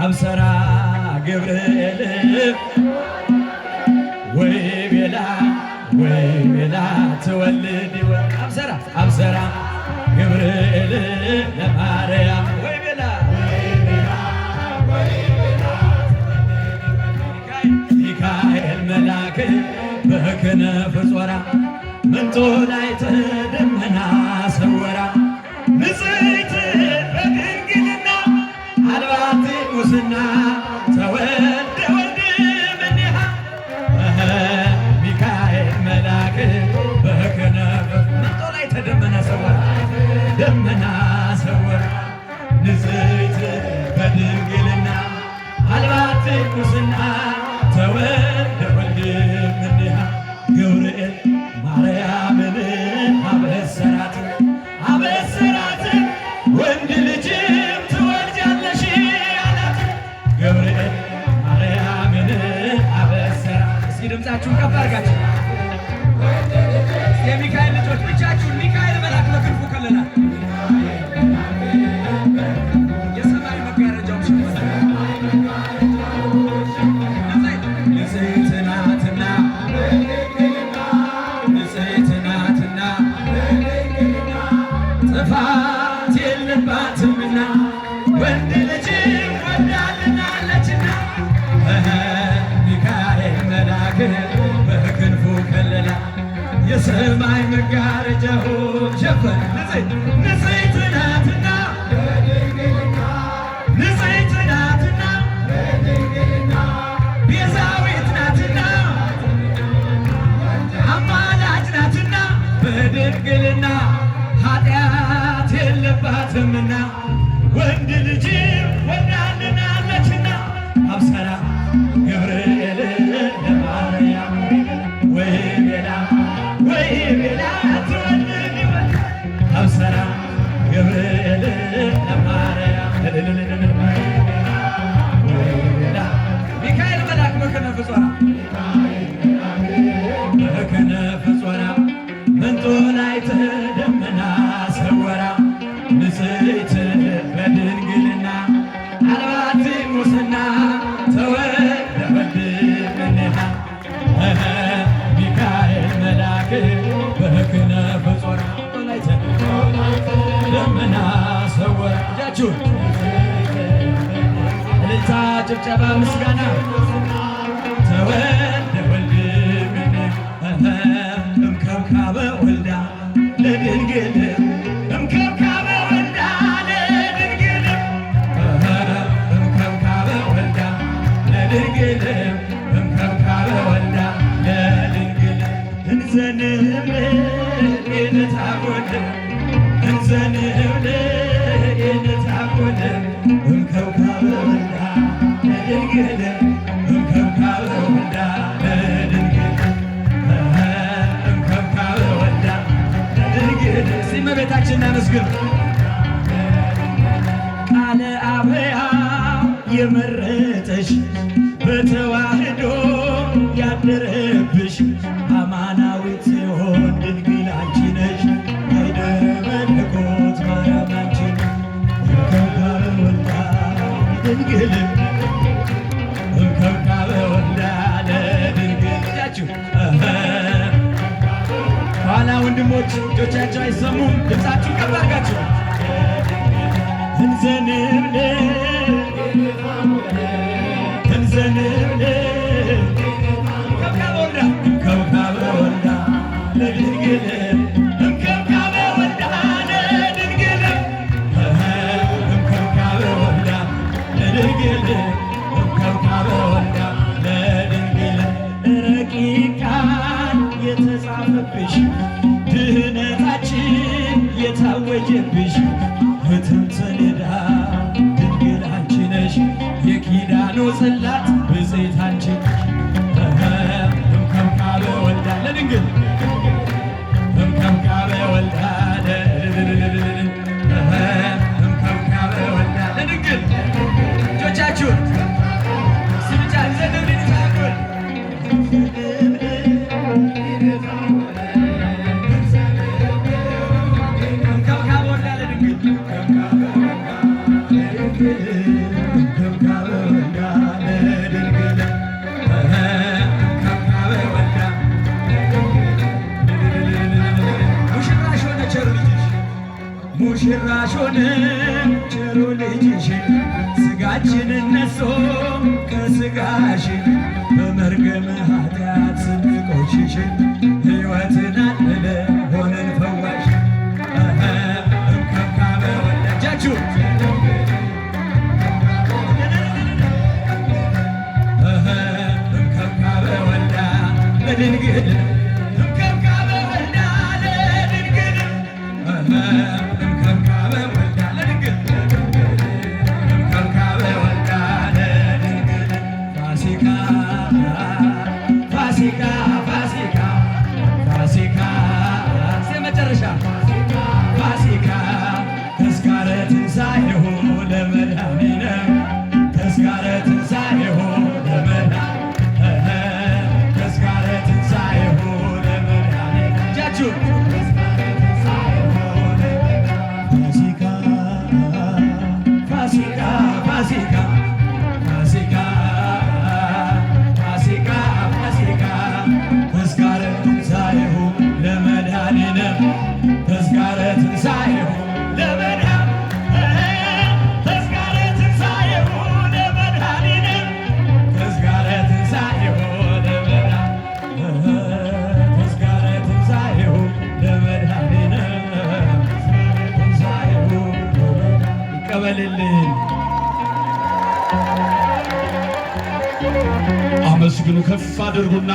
አብሰራ ገብርኤል ወይ ቤላ ትወልድ አብሰራ ገብርኤል ለማርያም ወይ ቤላ ሚካኤል መላክ በክነፍ ጾራ መንጦላዕተ ደመና ሰወራ ንጽሕት በድንግልና አልባቲ ሙስና ተወልደ ወልድ እምኔሃ ሚካኤል መልአክ በክነፍ መንጦላዕተ ደመና ሰወራ ደመና ሰወራ ንጽሕት በድንግልና አልባቲ ሙስና ተወልደ ወልድ እምኔሃ ገብርኤል ማርያምን አበሰራት ወንድ ልጅም ትወልጃለሽ አላት። ገብርኤል ማርያምን አበሰራት። እስኪ ድምፃችሁን ከፍ አድርጋችሁ የሚካኤል ልጆች ብቻችሁን ሚካኤል መልአክ በክንፉ ከለላት። የሰማይ መጋረጃው ሸፈነ። ንጽሕት ናትና ጥፋት የለባትምና ወንድ ልጅ ወልዳልናለችና ሚካኤል መልአክ በክንፉ ከለላ የሰማይ መጋረጃውን ሸፈነ። ንጽሕት ናትና ቤዛዊት ናትና አማላጅ ናትና በድንግልና ኃጢአት የለባትምና ወንድ ልጅ ወልዳልናለችና አብሰራ ገብርኤል ለማርያም ወይ ቤላ ትወልድ አብሰራ ገብርኤል ለማርያም ሚካኤል መልአክ በክነፍ ጾራ መንጦላዕተ ደመና ሰወራ ንጽሕት በድንግልና አልባቲ ሙስና ተወልደ ወልድ እምኔሃ ሚካኤል መልአክ በክነፍ ጾራ መንጦላዕተ ደመና ሰወራ። እጃችሁን እልልታ፣ ጭብጨባ፣ ምስጋና ተወልደ ወልድ እምከብካበ ወልዳ ለድንግል እምከብካበ ወልዳ ለድንግል እምከብካበ ወልዳ ለድንግል እምከብካበ ወልዳ ለድንግል እንዘንብል የነታጐል እንዘንብል የነታጐል እምከብካበ ወልዳ ለድንግል እምከብካበ ወልዳ ለድንግል እመቤታችን እናመስግን። ቃለ አብያ የመረጠሽ በተዋህዶ ያደረብሽ አማናዊት ሲሆን ድንግል አንቺ ነሽ። አይደረ መለኮት ማርያም አንቺ እምከብካበ ወልዳ ለድንግል እምከብካበ ወልዳ ለድንግል እጃችሁ ኋላ ወንድሞች እጆቻቸው አይሰሙም። ድምፃችሁ ከፍ አድርጋችሁ እንዘንብል እምከብካበ ወልዳ ለድንግል እምከብካበ ወልዳ ለድንግል እምከብካበ ወልዳ ለድንግል እምከብካበ ወልዳ ለድንግል ረቂቃን የተጻፈብሽ ድህነታችን የታወጀብሽ ሕትም ሰሌዳ ድንግል አንቺ ነሽ። የኪዳኑ ጽላት ብፅዕት አንቺ እምከብካበ ወልዳ ለድንግል እምከብካበ ወልዳ እምከብካበ ወልዳ ለድንግል እጆቻችሁን ስምጫ ዘደብ ታጎል ሙሽራሽ ሆነ ቸሩ ልጅሽ ስጋችንን ነሶ ከስጋሽ በመርገመ ኃጢአት ስንቆሽሽ ሕይወትን አለለ ለድንግል እምከብካበ ወልዳ ለድንግል እምከብካበ ወልዳ ለድንግል እምከብካበ ወልዳ ለድንግል ፋሲካ ፋሲካ ፋሲካ ፋሲካ መጨረሻ ፋሲካ ተስካረ ትንሣኤሁ ለመድኃኒነ ተስካረ ትንሣኤሁ ለመድኃኒነ ተስካረ ትንሣኤሁ ለመድኃኒነ እጃችሁ ፋሲካ ፋሲካ ፋሲካ ፋሲካ ፋሲካ ፋሲካ ተስካረ ትንሣኤሁ ለመድኃኒነ ተስካረ ትንሣኤሁ አመስግኑ ከፍ አድርጉና